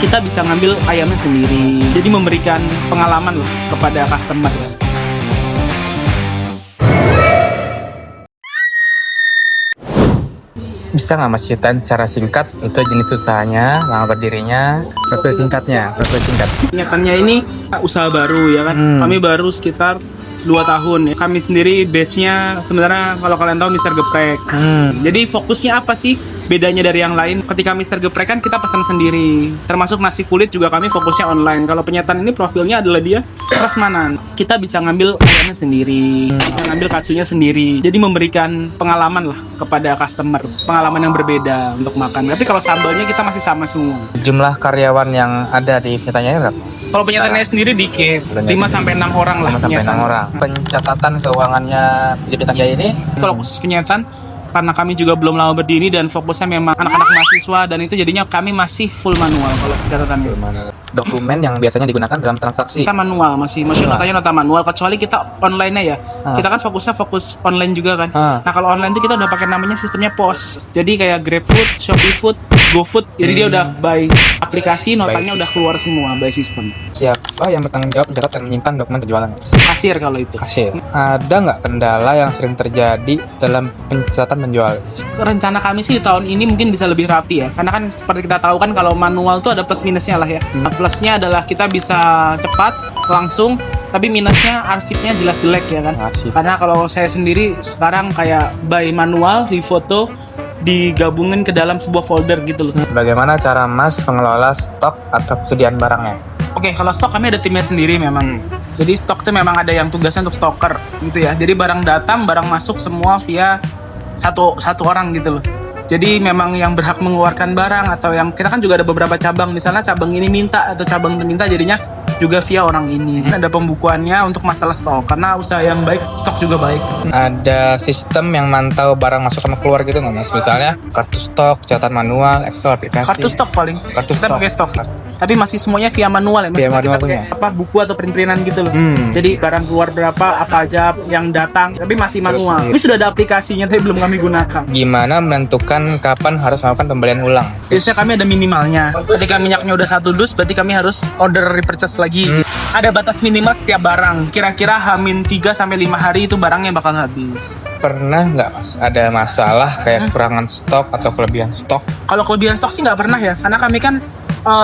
kita bisa ngambil ayamnya sendiri. Jadi memberikan pengalaman loh kepada customer. Bisa nggak Mas ceritain secara singkat itu jenis usahanya, lama berdirinya, profil singkat. Kenyataannya ini usaha baru ya kan. Kami baru sekitar 2 tahun ya. Kami sendiri base-nya sebenarnya kalau kalian tahu Mister Geprek. Jadi fokusnya apa sih? Bedanya dari yang lain, ketika Mister Geprek kan kita pesan sendiri. Termasuk nasi kulit juga kami fokusnya online. Kalau penyetan ini profilnya adalah dia prasmanan. Kita bisa ngambil ayamnya sendiri, bisa ngambil katsunya sendiri. Jadi memberikan pengalaman lah kepada customer, pengalaman yang berbeda untuk makan. Tapi kalau sambalnya kita masih sama semua. Jumlah karyawan yang ada di penyetannya berapa? Kalau penyetannya sendiri dikit, 5-6 orang lah. 5-6 orang. Pencatatan keuangannya di penyetan ini Kalau khusus penyetan, karena kami juga belum lama berdiri dan fokusnya memang anak-anak mahasiswa, dan itu jadinya kami masih full manual kalau catatan. dokumen yang biasanya digunakan dalam transaksi. Kita manual masih notanya nota manual, kecuali kita online-nya ya. Kita kan fokus online juga kan. Nah, kalau online itu kita udah pakai namanya sistemnya POS. Jadi kayak GrabFood, ShopeeFood, GoFood. Jadi dia udah by aplikasi, notanya udah keluar semua by sistem. Siapa yang bertanggung jawab mencatat dan menyimpan dokumen penjualan? Kasir kalau itu. Kasir. Ada nggak kendala yang sering terjadi dalam pencatatan penjual? Rencana kami sih tahun ini mungkin bisa lebih rapi ya. Karena kan seperti kita tahu kan kalau manual tuh ada plus minusnya lah ya. Plusnya adalah kita bisa cepat, langsung, tapi minusnya arsipnya jelas jelek ya kan. Arsip. Karena kalau saya sendiri sekarang kayak by manual, di foto, digabungin ke dalam sebuah folder gitu loh. Bagaimana cara Mas mengelola stok atau persediaan barangnya? Oke, kalau stok kami ada timnya sendiri memang. Jadi stok tuh memang ada yang tugasnya untuk stoker gitu ya. Jadi barang datang, barang masuk semua via satu orang gitu loh. Jadi memang yang berhak mengeluarkan barang atau yang kita kan juga ada beberapa cabang, misalnya cabang ini minta atau cabang itu minta, jadinya juga via orang ini. Ada pembukuannya untuk masalah stok, karena usaha yang baik stok juga baik. Ada sistem yang mantau barang masuk sama keluar gitu nggak Mas? Misalnya kartu stok, catatan manual, Excel, aplikasi. Kartu stok paling. Kartu Kita stok. pakai stok. Tapi masih semuanya via manual ya. Via Maksudnya manual kita pakai punya. apa buku atau print-printan gitu loh. Jadi barang keluar berapa, apa aja yang datang, tapi masih manual. Tapi sudah ada aplikasinya tapi belum kami gunakan. Gimana menentukan kapan harus melakukan pembelian ulang? Biasanya kami ada minimalnya. Ketika minyaknya udah 1 dus, berarti kami harus order repurchase lagi. Ada batas minimal setiap barang. Kira-kira H-3 sampai 5 hari itu barangnya bakal habis. Pernah nggak Mas ada masalah kayak kekurangan stok atau kelebihan stok? Kalau kelebihan stok sih nggak pernah ya, karena kami kan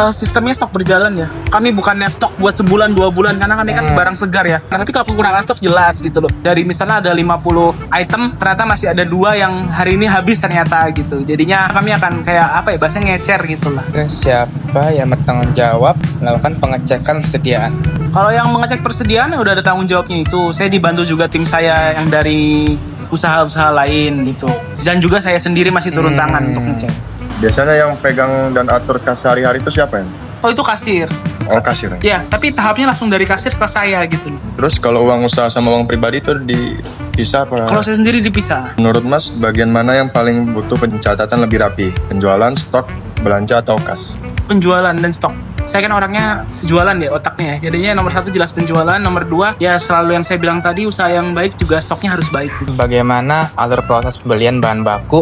sistemnya stok berjalan ya. Kami bukannya stok buat sebulan 2 bulan, karena kami kan barang segar ya. Nah, tapi kalau kekurangan stok jelas gitu loh. Dari misalnya ada 50 item, ternyata masih ada 2 yang hari ini habis ternyata gitu. Jadinya kami akan kayak apa ya, bahasanya ngecer gitu lah. Terus siapa yang bertanggung jawab melakukan pengecekan persediaan? Kalau yang mengecek persediaan ya udah ada tanggung jawabnya itu. Saya dibantu juga tim saya yang dari usaha-usaha lain gitu. Dan juga saya sendiri masih turun tangan untuk ngecek. Biasanya yang pegang dan atur kas sehari-hari itu siapa ya? Oh, itu kasir. Oh, kasir ya? Ya, tapi tahapnya langsung dari kasir ke saya gitu. Terus kalau uang usaha sama uang pribadi itu dipisah apa? Kalau saya sendiri dipisah. Menurut Mas, bagian mana yang paling butuh pencatatan lebih rapi? Penjualan, stok, belanja, atau kas? Penjualan dan stok. Saya kan orangnya jualan ya otaknya ya. Jadinya nomor 1 jelas penjualan, nomor 2 ya selalu yang saya bilang tadi, usaha yang baik juga stoknya harus baik. Bagaimana alur proses pembelian bahan baku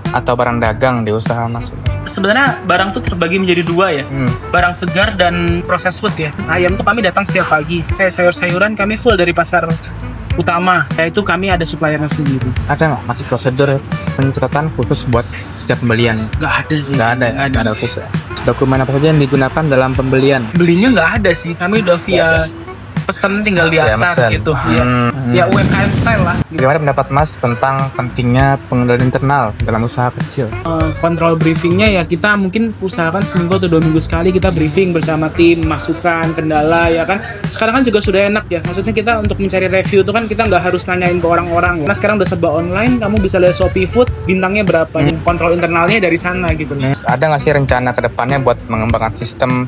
atau barang dagang di usaha Mas? Sebenarnya barang tuh terbagi menjadi 2 ya. Barang segar dan proses food ya. Ayam tuh kami datang setiap pagi. Kayak sayur-sayuran kami full dari pasar utama. Yaitu kami ada suppliernya sendiri. Ada nggak masih prosedur pencatatan khusus buat setiap pembelian? Nggak ada sih. Nggak ada, nggak ada khusus. Dokumen apa saja yang digunakan dalam pembelian? Belinya nggak ada sih. Kami udah via pesan tinggal Ya, diantar mesen. gitu. Ya UMKM style lah. Bagaimana pendapat Mas tentang pentingnya pengendalian internal dalam usaha kecil? Kontrol briefingnya ya kita mungkin usahakan seminggu atau 2 minggu sekali kita briefing bersama tim, masukan, kendala ya kan. Sekarang kan juga sudah enak ya, maksudnya kita untuk mencari review itu kan kita nggak harus nanyain ke orang-orang. Karena sekarang udah serba online, kamu bisa lihat ShopeeFood bintangnya berapa, kontrol internalnya dari sana gitu. Ada nggak sih rencana ke depannya buat mengembangkan sistem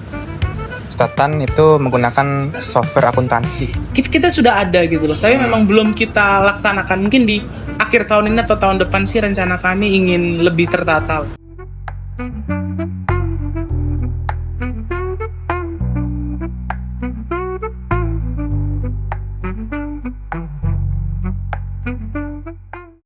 catatan itu menggunakan software akuntansi? Kita sudah ada gitu loh, tapi memang belum kita laksanakan. Mungkin di akhir tahun ini atau tahun depan sih rencana kami ingin lebih tertata.